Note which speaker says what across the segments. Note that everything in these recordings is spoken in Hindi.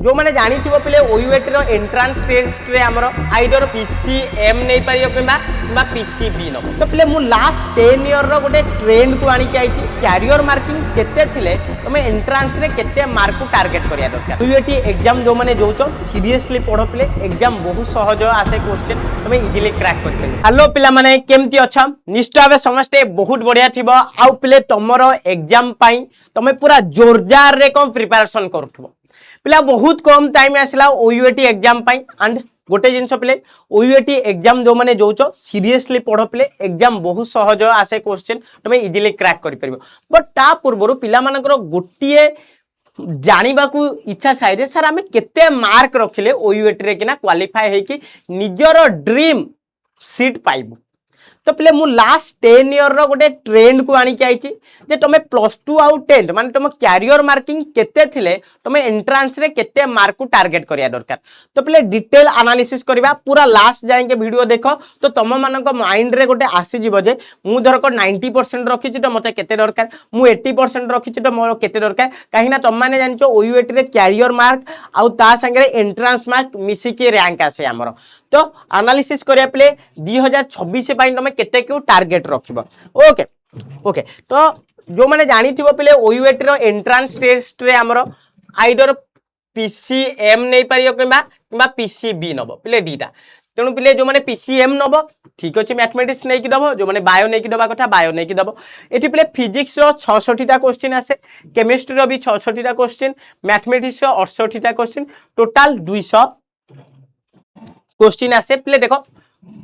Speaker 1: जो मैंने जानी पे ओयूएटी रो एंट्रांस टेस्ट रे हमर आइदर पीसीएम नहीं पारियो किबा पीसीबी न तो पे मु लास्ट 10 ईयर रो गोटे ट्रेंड को आनी के आइछि कैरियर मार्किंग केते थिले तमे एंट्रांस रे केते मार्क को टारगेट करिया दरकार ओयूएटी एग्जाम जो माने जोचो सीरियसली पढो पे एग्जाम बहुत सहज आसे क्वेश्चन तमे इजीली क्रैक करते हेलो पिला माने केमती अच्छा निश्चय भावे समस्त बहुत बढ़िया थिबो आउ पे तमरो एग्जाम पाई तमे पूरा जोरदार रे कोन प्रिपरेशन करथबो पिला बहुत कम टाइम आसला ओयूएटी एग्जाम पाई एंड गोटे जिनस पे ओयूएटी एग्जाम जो माने जोचो सीरियसली पढ़ो पे एग्जाम बहुत सहज आसे क्वेश्चन तमे इजीली क्रैक करि परबो बट ता पूर्वरु पिला मानकर गोटिए जानिबा को इच्छा साइरे सर आमे केते मार्क रखिले ओयूएटी रे किना क्वालिफाई हे कि निजरो ड्रीम सीट पाइबो तो पे मु लास्ट 10 ईयर रो गोटे ट्रेंड को आनी के आइछि जे तमे +2 आउ 10 माने तम कैरियर मार्किंग केते थिले तमे एंट्रांस रे केते मार्क को टारगेट करिया दरकार तो पे डिटेल एनालिसिस करबा पूरा लास्ट जाए के वीडियो देखो तो तम मानक माइंड रे गोटे आसी जिवो जे मु धरक 90% रखिछि तो मते केते दरकार मु 80% रखिछि तो मोर केते दरकार काहिना तम माने जानिचो ओयूएटी रे कैरियर मार्क आउ ता संगे एंट्रांस मार्क मिसी के रैंक आसे हमरो तो एनालिसिस करिया पे 2026 पाई तमे केते क्यों टारगेट रखिबो ओके ओके तो जो माने जानी थिबो पले ओयूएटी रो एंट्रांस टेस्ट रे हमरो आइदर पीसीएम नहीं पारियो किबा पीसीबी नबो पले डीटा तेणु पे जो मैंने पीसीएम नब ठीक अच्छे मैथमेटिक्स नहीं कि दब जो मैंने बायो नहीं कि दबा कथा बायो नहीं कि दब ये पे फिजिक्स रो 66टा क्वेश्चन आसे केमिस्ट्री रो भी 66टा क्वेश्चन मैथमेटिक्स रो 68टा क्वेश्चन टोटाल 200 क्वेश्चन आसे पे देखो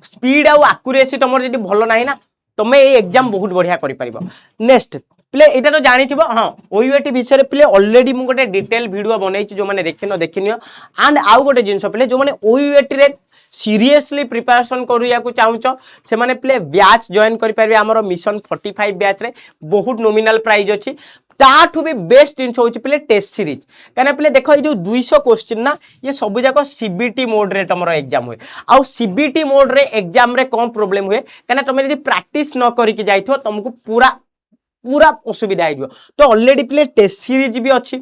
Speaker 1: स्पीड आउ एक्यूरेसी तुम जब भल ना ना तुम ये एग्जाम बहुत बढ़िया करि परिबो नेक्स्ट प्ले एटा तो जानी थिबो हां ओयूएटी विषय प्ले ऑलरेडी मु गोटे डिटेल वीडियो बनैछि जो माने देखिनियो एंड आउ गोटे जिंस प्ले जो माने ओयूएटी रे सीरियसली प्रिपरेशन करिया को चाहूचो से माने प्ले बैच जॉइन करि परबे हमरो मिशन 45 बैच रे बहुत नॉमिनल प्राइस अछि ताठू भी बेस्ट जिंस होछि प्ले टेस्ट सीरीज कने प्ले देखो ये जो 200 क्वेश्चन ना ये सब जाको सीबीटी मोड रे तमरो एग्जाम हुए आउ सीबीटी मोड रे एग्जाम रे कौन प्रॉब्लम हुए कने तमे यदि प्रैक्टिस न करि कि जाइथो तुमको पूरा असुविधा हो तो ऑलरेडी प्ले टेस्ट सीरीज भी अच्छी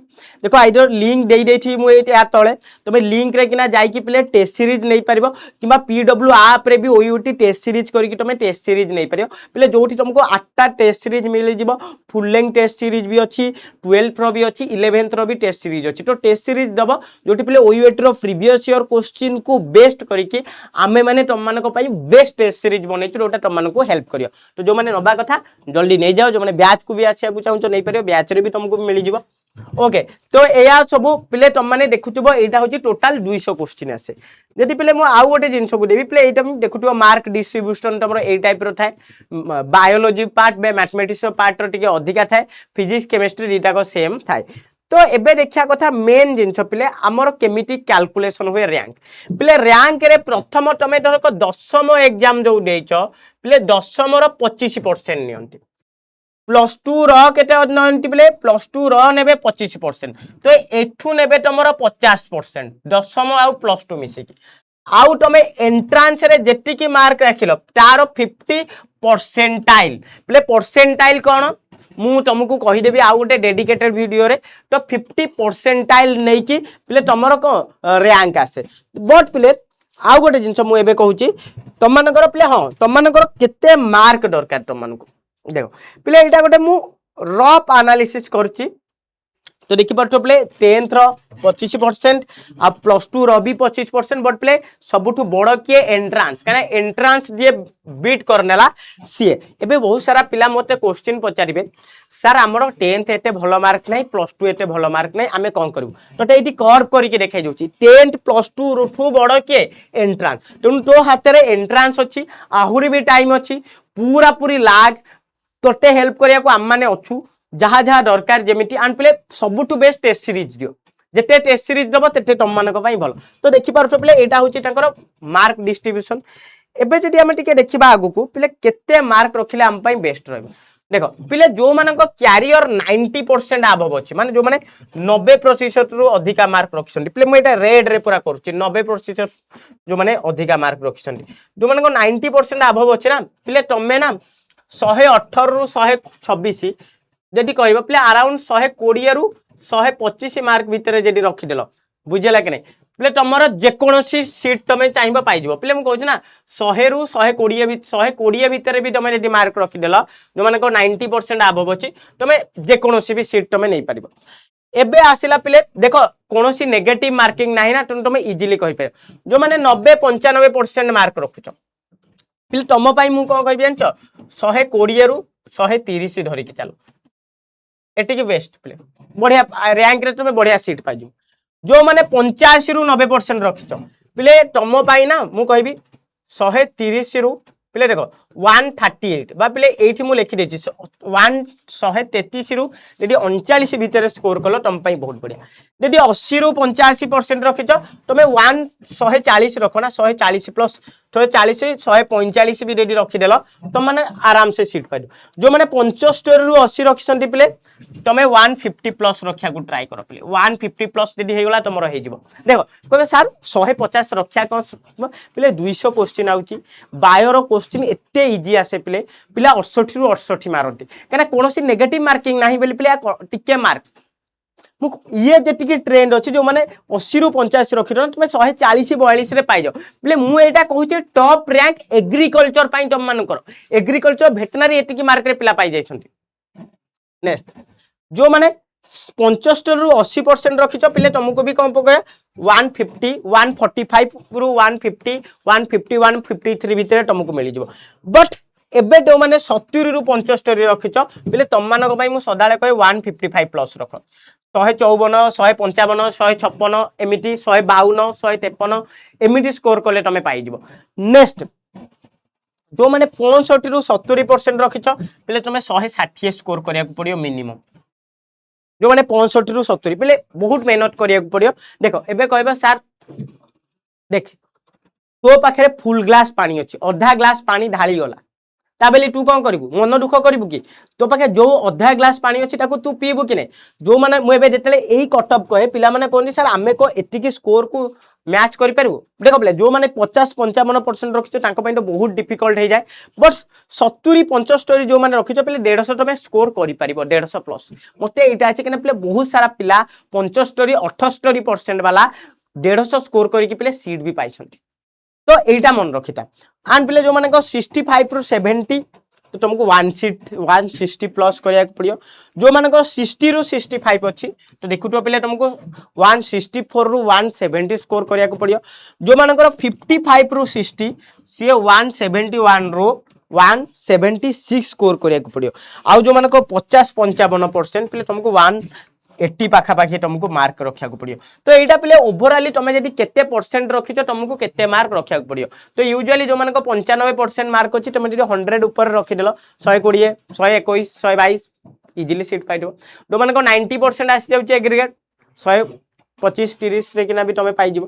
Speaker 1: देखो आइदर लिंक दे देथि मु एटा तळे तमे लिंक रे किना जाई कि प्ले टेस्ट सीरीज नहीं परबो किबा पीडब्ल्यू ऐप रे भी ओयूटी टेस्ट सीरीज करी कि तमे टेस्ट सीरीज नहीं परबो प्ले जोठी तुमको 8टा टेस्ट सीरीज मिल जिवो फुल लेंथ टेस्ट सीरीज भी अच्छी 12th रो भी अच्छी 11th रो भी टेस्ट सीरीज अच्छी तो टेस्ट सीरीज दबो जोठी प्ले ओयूटी रो प्रीवियस ईयर क्वेश्चन को बेस्ट करी कि आमे माने तम मानको पई बेस्ट टेस्ट सीरीज बनै छि ओटा तम मानको हेल्प करियो तो जो माने नबा कथा जल्दी नहीं जाओ जो माने बैच को भी आसिया को चाहू नहीं पारियो बैच रे भी तुमको मिल जिवो ओके तो एया सब पिले तुम माने देखुथिबो एटा होची टोटल 200 क्वेश्चन आसे जदि पिले मु आउ गोटे जिंस को देबी पिले एटा देखुथिबो मार्क डिस्ट्रीब्यूशन तमरो ए टाइप रो थाए बायोलॉजी पार्ट बे मैथमेटिक्स पार्ट रो टिके अधिका थाए फिजिक्स केमिस्ट्री दीटा को सेम थाए तो एबे देखिया कथा मेन जिंस पिले हमर केमिति कैलकुलेशन हुए रैंक पिले रैंक रे प्रथम तमे धरक 10म एग्जाम जो देइचो पिले 10म रो 25% नियंती +2 रो केते नयंती पिले +2 रो नेबे 25% तो एठू नेबे तमरो 50% 10म आउ +2 मिसी की आउ तमे एंट्रांस रे जेति की मार्क राखिलो तारो 50 परसेंटाइल पिले परसेंटाइल कोन मु तुमको कहि देबी आउ गोटे डेडिकेटेड वीडियो रे तो 50 परसेंटाइल नै की पिले तमरो को रैंक आसे बट पिले आउ गोटे जिंस मु एबे कहूची तम मानकर पिले हां तम मानकर केते मार्क दरकार तम मानको देखो पिले एटा गोटे मु रफ एनालिसिस करची तो देखि परतो प्ले 10th रो 25% आ +2 रो भी 25% बट प्ले सबुठु बड़ के एंट्रांस काने एंट्रांस जे बीट करनेला सीए एबे बहुत सारा पिला मते क्वेश्चन पचारिबे सर हमरो 10th एते भलो मार्क नै +2 एते भलो मार्क नै आमे कोन करबु तो एटी कर्व करि के देखाइ जोची 10th +2 रुठु बड़ के एंट्रांस तुम तो हाथ रे एंट्रांस अछि आहुरी भी टाइम अछि पूरा पूरी लाग तोते हेल्प करिया को हम माने अछु जहा जहा दरकार जेमिति आन प्ले सबुठु बेस्ट टेस्ट सीरीज दियो जेते टेस्ट सीरीज दबो तेते तम मानक पई भलो तो देखि पारछो प्ले एटा होची ताकर मार्क डिस्ट्रीब्यूशन एबे जदि हम टिके देखिबा आगु को प्ले केते मार्क रखिले हम पई बेस्ट रहबो देखो पिले जो मानक कैरियर 90% अबव अछि माने जो माने 90% रु अधिका मार्क रखिसंती प्ले म एटा रेड रे पूरा करछि 90% जो माने अधिका मार्क रखिसंती जो मानक 90% अबव अछि ना पिले तमे ना 118 रु 126 जदि कहबो प्ले अराउंड 120 रु 125 मार्क भितर जदि रखि देलो बुझेगा कि नहीं पे तुम जेकोसी सीट तुम चाहिए पाइज पे मुझे ना 100 रू 120 भितर भी तुम जब मार्क रखिदेल जो मान 90% आबव अच्छी तुम जेकोसी भी सीट तुम नहीं पार एबे आसिला पिले देख कौन सी नेगेटिव मार्किंग ना ना तुम इजिली कहीपर जो मैंने 90-95% मार्क रखुच पिले तुम मु कौन कह जान 120 रू 130 धरिकी चलो एटिकी बेस्ट पिले बढ़िया रैंक रे तुम बढ़िया सीट पाइज जो मैंने 85 रू 90% रखिच पिले तुम ना मु कहि 130 रू पिले देख 138 बा पिले एठी मु लिखि देछि 133 रू यदि 39 भितर स्कोर कलो तुम बहुत बढ़िया यदि 80 रू 85% रखिच तुम 140 रख ना 140 प्लस 140 145 भी यदि रखिदेल तुम मैंने आराम से सीट पाइज जो मैंने 75 रू 80 रखिसंती पिले तुम 150 प्लस रखा को ट्राई कर पिले 150 प्लस यदि हेगला तुम देख कहे सार 150 रक्षा कौन पिले 200 क्वेश्चन आउची बायो क्वेश्चन एते इजी आसे पिले पिला 68 रू 68 मारती कहीं कौन नेगेटिव मार्किंग ना बोली पिले टिके मार्क ये जी ट्रेंड अच्छी जो मैंने 80 रू 85 रखी तुम 140-42 रे पाइज बोले मुझे कहूँ टॉप रैंक एग्रीकल्चर तुम मानकर एग्रीकल्चर भेटनारी एटिकी मार्क रे पिला पाई जाइछंती नेक्स्ट जो मैंने 75 रू 80% रखिच पिले तुमको भी कौन पकाया 150 145 रू 150 150 153 भितर तुमको मिल जाव बट एबे जो मैंने 70 रू 75 रखिच पिले तुम मानक पई मु सदाले कहे 155 प्लस रख 154 155 156 एमिटी 152 153 एमिटी स्कोर कले तुम पाइज नेक्स्ट जो मैंने 65 रू 70% रखिच पिले तुम 160 स्कोर करिया पड़ियो मिनिमम जो मैंने 65 रू 70 पिले बहुत मेहनत करिया पड़ियो देखो एबे कहबा सर देख तो पाखे फुल ग्लास पानी अच्छी अधा ग्लास पानी ढाली गला ता बेली तू कौन करू मन दुख करू कि तो पाखे जो अधा ग्लास पानी अच्छी तू पीबू कि नहीं जो मैंने मुझे यही कटअप कहे पिला माने कहते सर आम को एतिकी स्कोर को मैच कर देख बोले जो मैंने 50-55% रखिच तो बहुत डिफिकल्ट हो जाए बट 70-75 जो मैंने रखिच पे 150 तुम स्कोर कर 150 प्लस मत यहाँ अच्छे कि बहुत सारा पिला 75-78% वाला 150 स्कोर करके सीट भी पाई तो यहीटा मन रखी था एंड पिले जो मैंने 65 रू 70 तो तुमको 160 प्लस करिया पड़ियो जो मानक 60 रू 65 अच्छी तो देखुथो पिले तुमको 164 रू 170 स्कोर करिया पड़ियो जो मानकर 55 रू 60 सी 171 रू 176 स्कोर करिया पड़ियो आउ जो मानक 50-55% पिले तुमको 180 पाखापाखि तुमको मार्क रखा पड़ियो तो यहाँ पे ओभरअली तुम जब केते परसेंट रखिच तुमको केते मार्क रखा पड़ियो तो यूजुअली जो मानक 95% मार्क अच्छी तुम जब 100 ऊपर रखिदेल 120 121 122 इजिली सीट पाइब जो मानक 90% आसी जाऊँ एग्रीगेट 125-30 रे किना भी तुम पाइज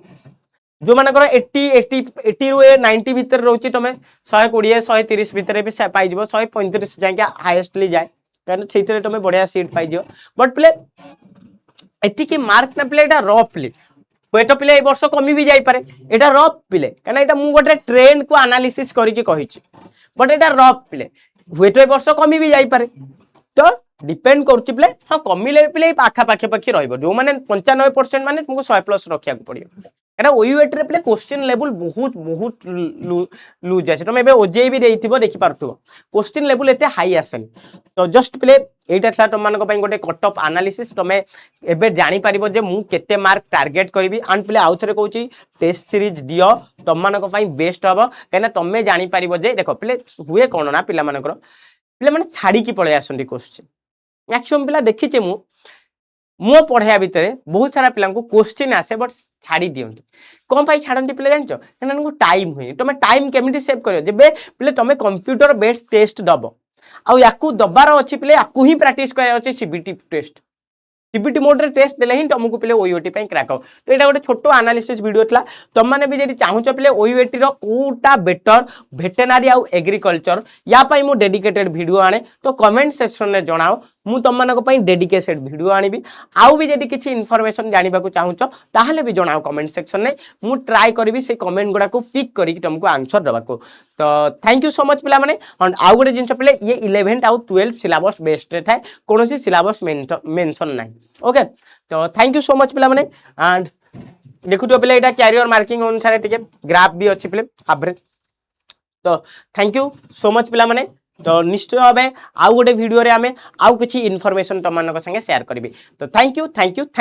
Speaker 1: जो मानकर 80 रू 90 भितर रोचे तुम 120 130 भितर भी पाइज 135 जाए हाएस्टली जाए कहीं तुम बढ़िया सीट पाइज बट प्ले एटिकी मार्क ना पिले रफ पिले हुए तो पिले वर्ष कमी भी जापे यहाँ रफ पिले कहीं मुझे गोटे ट्रेंड को एनालिसिस करके बट यहाँ रफ पिले हुए तो वर्ष कमी भी जापे तो डिपेंड करुच्ची पिले हाँ कमिले पिले पाखापाखि पाखि रो मैंने 95% माने तुमको 100 प्लस रखा पड़ो क्या OUAT रे क्वेश्चन लेवल बहुत बहुत लूज आसे तुम OJEE भी देखी पार्थो क्वेश्चन लेवल एते हाई आसेन तो जस्ट प्ले यहाँ तुम मान गोटे कट ऑफ एनालिसिस तुम एबे जानी पारिबो जे मु केते मार्क टार्गेट करी एंड प्ले आउ थे कहूँ टेस्ट सीरीज दियो तुम मान बेस्ट हम कहीं तुम जानी पारिबो जे देख प्ले हुए कौन ना पिला मानकर पिला माने छाड़ी की पळे आसंती क्वेश्चन मैक्सिमम पिला देखीचे मो पढ़ाया भितर बहुत सारा पिला क्वेश्चन आसे बट छाड़ी दियंती कौन पाई छाड़ती पिले जान कहीं टाइम हुए तुम टाइम केमिटी सेव कर जब पिले तुम कंप्यूटर बेस्ड टेस्ट दब आउ याकू दबार अच्छी पिले याकू ही प्रैक्टिस करार अच्छे सीबीटी टेस्ट सीबीटी मोड रे टेस्ट देले ही तुमको पिले OUAT पे क्रैक हो तो यहाँ गोटे छोट एनालिसिस वीडियो था तुम मैंने भी जब चाहूच पिले OUAT रो कोटा बेटर भेटेनारी आउ एग्रीकल्चर या पाई मु डेडिकेटेड वीडियो आने तो कमेंट सेक्शन में जनाओ मु तुम मानक डेडिकेटेड वीडियो आनिबी आउ भी जब किसी इनफॉरमेशन जानिबा को चाहूच ताहले भी जनाओ कमेंट सेक्शन में मु ट्राई करी से कमेंट गुड़ा को पिक करके तुमको आंसर देवा को तो थैंक यू सो मच पिला माने आउ गोटे जिन पिले ये 11 आउ 12 सिलेबस बेस्ट रे थाए कौन सिलेबस मेंशन नहीं ओके तो थैंक यू सो मच पिला माने एंड देखुथिबो पिले एटा कैरियर मार्किंग अनुसार टिके ग्राफ भी अछि पिले एवरेज। तो थैंक यू सो मच पिला माने। तो निश्चय भावे आउ गोटे वीडियो रे आमे आउ किछि इन्फॉर्मेशन तम मानक संगे शेयर करबी। तो थैंक यू।